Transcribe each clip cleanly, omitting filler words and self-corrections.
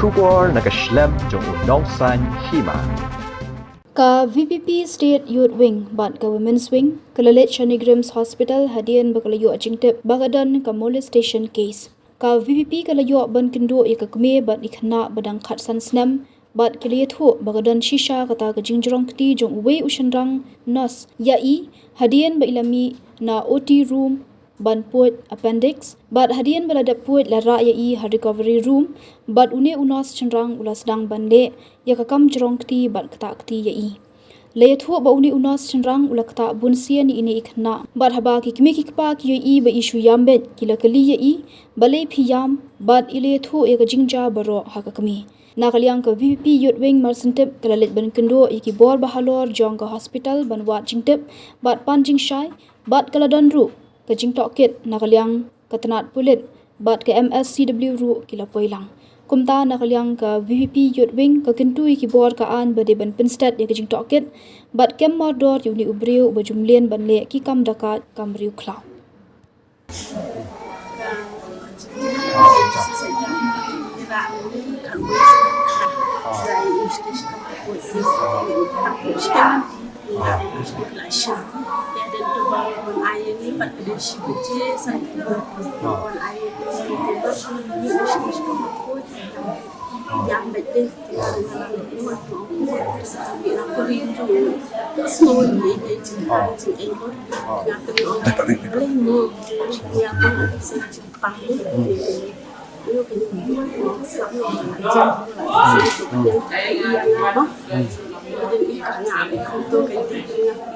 Shubor nakaslem jong unongsan hima. Ka VPP State Youth Wing ban ka Women's Wing kalalit Shanigrams Hospital hadian bakalayo ajingtep bagadan ka molestation case. Ka VPP kalayo ban kendo ikakme ban ikhna badang khatsan snam bat kiliyat ho bagadan shisha kata ka jingjrong kti jong uwe ushanrang nas yai hadian ba ilami na OT room ban puat appendix bat hadian baladap puat lara yai ha recovery room bat une unas chenrang ulas dang ban le ya kakam jrong kti bat kata kti yai le thu ba uni unas chenrang ulakta bunsia ni ine ikhna bat haba ki kme ki pa ki yai ba isu yambet kilakali yai bale phiyam bat ile thu e ka jingja baro ha ka kami nakaliang ka VPP Youth Wing marsentep kalalit ban kendo iki bor bahalor jong ka hospital ban wat jingtep bat panjing shai bat kaladan ru ka jingtok kit nakaliang katanat pulit bat ka MSCW ru kila poilang kumta nakaliang ka VPP Youth Wing ka kentu iki bor ka an bade ban pinstat ya ka jingtok kit bat kem mordor yuni ubriu ba jumlien ban le ki kam dakat kam riu klau yang baik deh dengan aku rindu story ini dengan yang saya Jepang itu kemudian sekarang untuk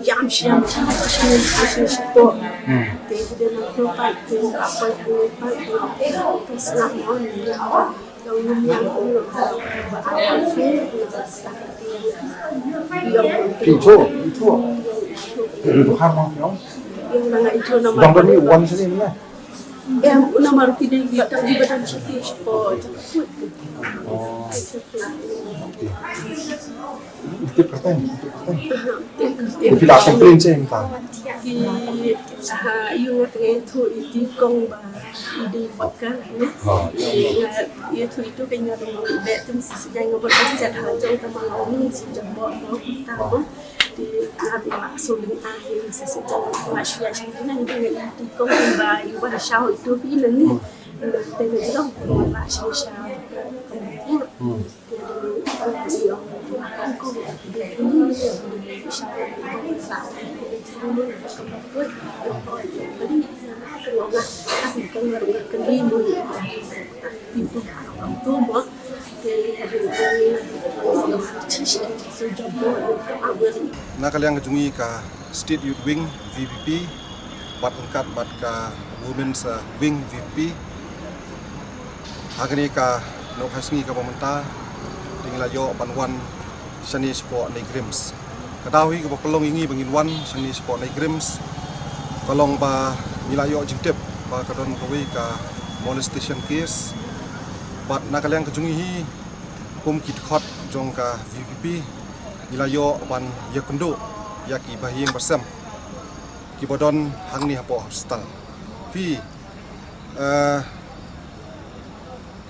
jam siang support kemudian aku pakai apa itu harma yang itu nama bangga ni wan sini ni yang nama kita di badan support itu pertanyaan bila komplain saya minta yung itu kong ba di bakal itu kanya betul sejak ngobrol set aja utama ngomong sejak bawa tahu di nabi maksulin akhir sejak masih aja di kong ba yung pada show itu ini tapi juga masih show nakaliang kejungi ka State Youth Wing VPP bat angkat bat ka Women's Wing VPP agni ka no khasngi ka pemerintah tinggal yo banwan seni sport Negrams kadawi ka pelong ingi banginwan seni sport Negrams kolong ba milayo jingtep ba kadon kowe ka molestation case bat nakaliang kejungi hi kum kit khot jong ka VPP milayo ban yakendo yaki bahing bersam ki bodon hangni hapo hostel fi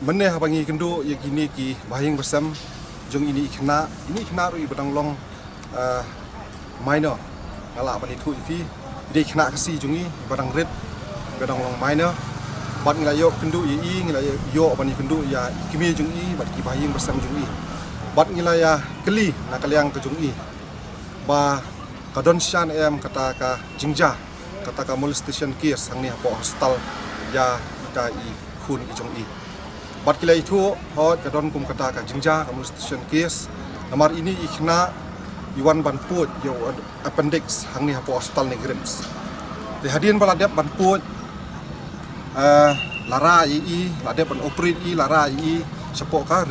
mene habangi kendo yakini ki bahing bersam jong ini ikhna ru badang long minor ngala bani thu fi de ikhna kasi jongi badang red badang long minor bat nglayo kendo yi nglayo yo bani kendo ya kimi jongi bat ki bahing bersam jongi bat ngilaya keli nakaliang ke jongi ba kadon shan em kata ka jingja kata ka molestation case hangni hapo hostel ya ita i khun i jongi bat kila itu hot kadon kum kata ka jingja ka molestation case nomor ini ikhna iwan ban put yo appendix hangni hapo hostel Negrams de hadian baladep ban put lara i ladep ban operate i lara i support ka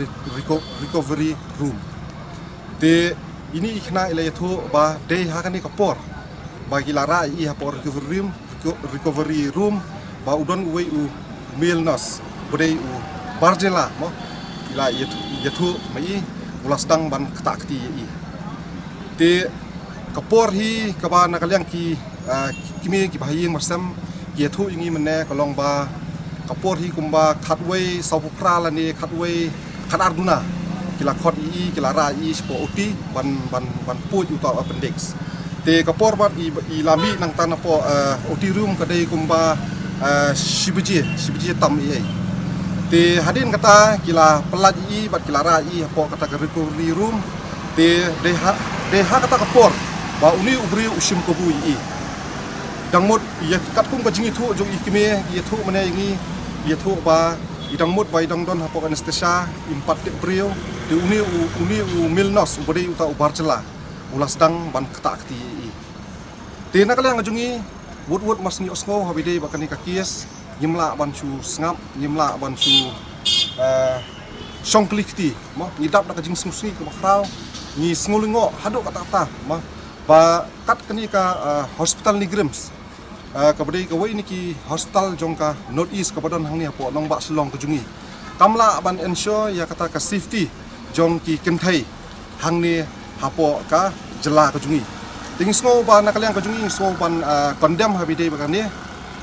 recovery room de ini ikhna ila itu ba de hakani kapor bagi lara i hapo recovery room ba udon uwe u milnas bodai u barjela mo ila yatu mai ulas dang ban ktakti i de kapor hi kaba nakaliang ki kimi ki bahing marsam yatu ingi menne kolong ba kapor hi kumba khatway saupra la ni khatway kanar duna kila khot i kila ra i spo oti ban puj uta appendix te kapor bat i lami nang tanah po oti room kadai kumba shibji tam i te hadin kata kila pelat i bat kila ra i po kata recovery room te deha kata kapor ba uni ubri usim kobu i dangmut ia kat kum ka jingi thu jong ikime ia thu mane ingi ia thu ba idang mut bai dang don hapok anestesia impat de brio de uni milnos ubari uta ubarjela ulas dang ban kata akti te na kala ngajungi wut mas ni osngo habide bakani kakies nyimla ban chu ngap nyimla ban chu songklikti ma ngidap na kajing sungsi ke bakrau ni sngolingo hado kata ma ba kat kani ka hospital nigrims kabadai kawai ni ki hospital jongka north east kabadan hangni apo nong ba selong kejungi kamla ban ensure ya kata ka safety jong ki kenthai hangni hapo ka jela kejungi ting sngo ba nakaliang kejungi so ban condemn habidai bagani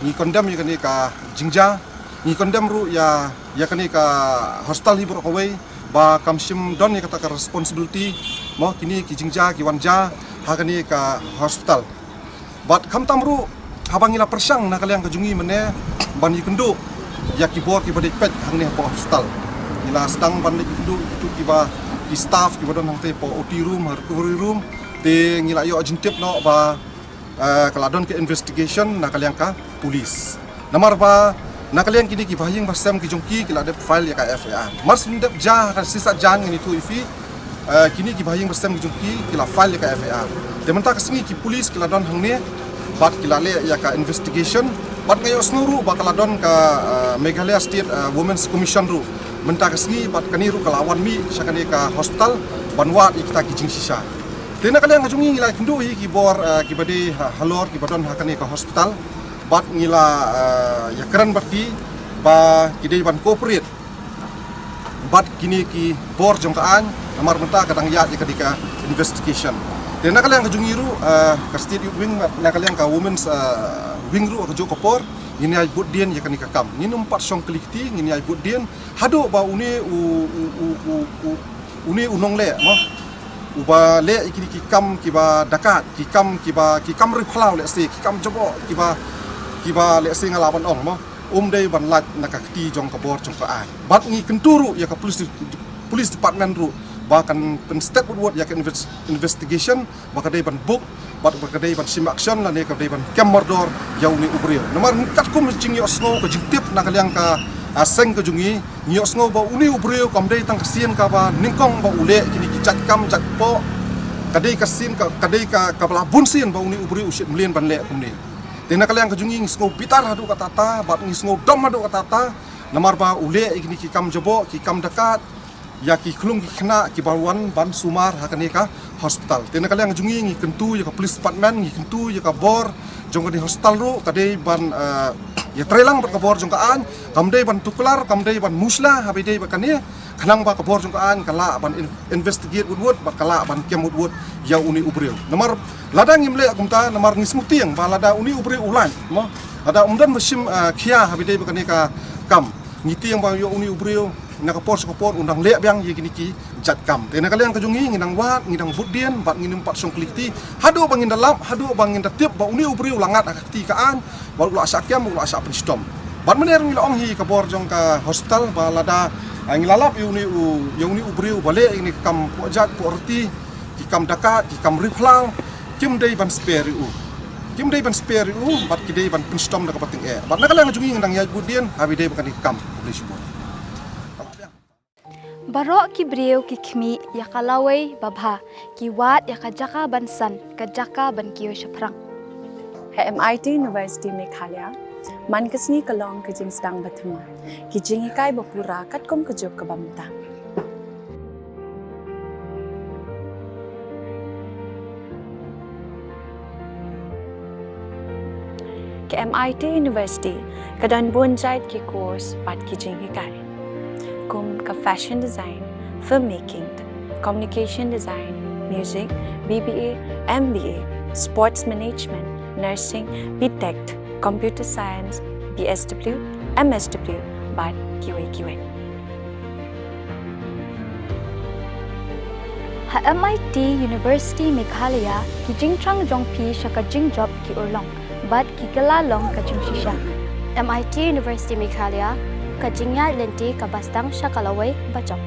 ni condemn ya kani ka jingja ni condemn ru ya kani ka hospital hibro kawai ba kamsim don ya kata ka responsibility mo kini ki jingja ki wanja hakani ka hospital bat kamtam ru habangila persang nakaliang kejungi mene ban yikendu ya kibor ki badai pet hangni po hospital ila sedang ban yikendu itu kiba ki staff ki badon hangte po OT room recovery room te ngila yo ajintip no ba kaladon ke investigation nakaliang ka polis namar ba nakaliang kini ki bahing basam ki jongki kila de file ya ka FAR mas ndep ja ka sisa jan ngini tu ifi kini ki bahing basam ki jongki kila file ya ka FAR te menta kasngi ki polis kila don hangni bat kilale ya ka investigation bat kayo snuru bakaladon ka Meghalaya State Women's Commission ru menta kasngi bat kaniru kalawan mi sakani ka hospital banwat ikita kijing sisa tena kaliang ngajungi ngila kindu hi kibor kibade halor kibadon hakani ka hospital bat ngila ya keran bakti ba kidai ban corporate bat kini ki bor jongkaan amar menta kadang ya kadika investigation dan nakaliang kejungi ru ka state wing nakaliang ka women's wing ru kejo kopor ini ay budien ya kanika kam ni numpat song klikti ini ay budien hado ba uni unong le mo uba le ikini kikam kiba dakat kikam rikhlaw le se kikam jobo kiba le se ngalaban ong mo dei ban lat nakakti jong kabor jong ka ai bat ngi kenturu ya ka police department ru bahkan pen step buat ya investigation bakadai ban book bakadai ban sim action la ne kadai ban kemordor yauni ubril nomor kat kum jing yo snow ka jingtip nakaliang ka aseng ka jungi yo snow ba uni ubril kamdai tang kasien ka ba ningkong ba ule kini kijat kam jat po kadai kasin ka kadai ka kabla bunsin ba uni ubril usit mlien ban le kumni tena nakaliang ka jungi snow pitar hadu katata bat ngi snow dom hadu katata nomor ba ule kini kikam jobo kikam dekat ya ki klung ki kena ki balwan ban sumar hakane ka hospital tena kaliang jungi ngi kentu ya ka police department ngi kentu ya ka bor jong di hospital ru kadai ban ya trelang ber ka bor jong kaan kamdai ban tuklar kamdai ban musla habidai bakane khanang ba ka bor jong kaan kala ban investigate wood bakala ban kem wood ya uni ubril nomor ladang imle akumta nomor ngismutiang ba lada uni ubril ulan mo ada umdan mesim khia habidai bakane ka kam ngitiang ba yo uni ubril nakapor sekopor undang lek biang ye gini ki jat kam tena kaliang kejungi nginang wat ngidang budien bat nginum pat song klikti hado bangin dalap hado bangin datip ba uni ubri ulangat akti kaan ba ula asakyam ula asa penstom bat mener ngilong hi kabor jong ka hospital ba lada ngilalap uni ubri bale ini kam pojat porti ki kam dakat ki kam riflang kim dei ban spare bat ki dei ban penstom da kapating bat nakaliang kejungi ngidang ya budien habi dei bakani kam polisi bo Barok ki breu ki khmi ya kalawai babha ki wat ya kajaka bansan kajaka ban kiyo shaprang. MIT University Meghalaya man kasni kalong ke jing sedang bathuma ki jingi kai bapura katkom kejok ke bamta. Ke MIT University kadan bonjait ki course pat ki jingi kai. Kum ka fashion design, filmmaking, communication design, music, BBA, MBA, sports management, nursing, BTech, computer science, BSW, MSW, but QA. ha MIT University Meghalaya ki jingtrang jongpi shaka jingjop ki urlong bat ki kalalong ka jingshisha. MIT University Meghalaya ka jingya lenti ka bastang shakalaway bachok.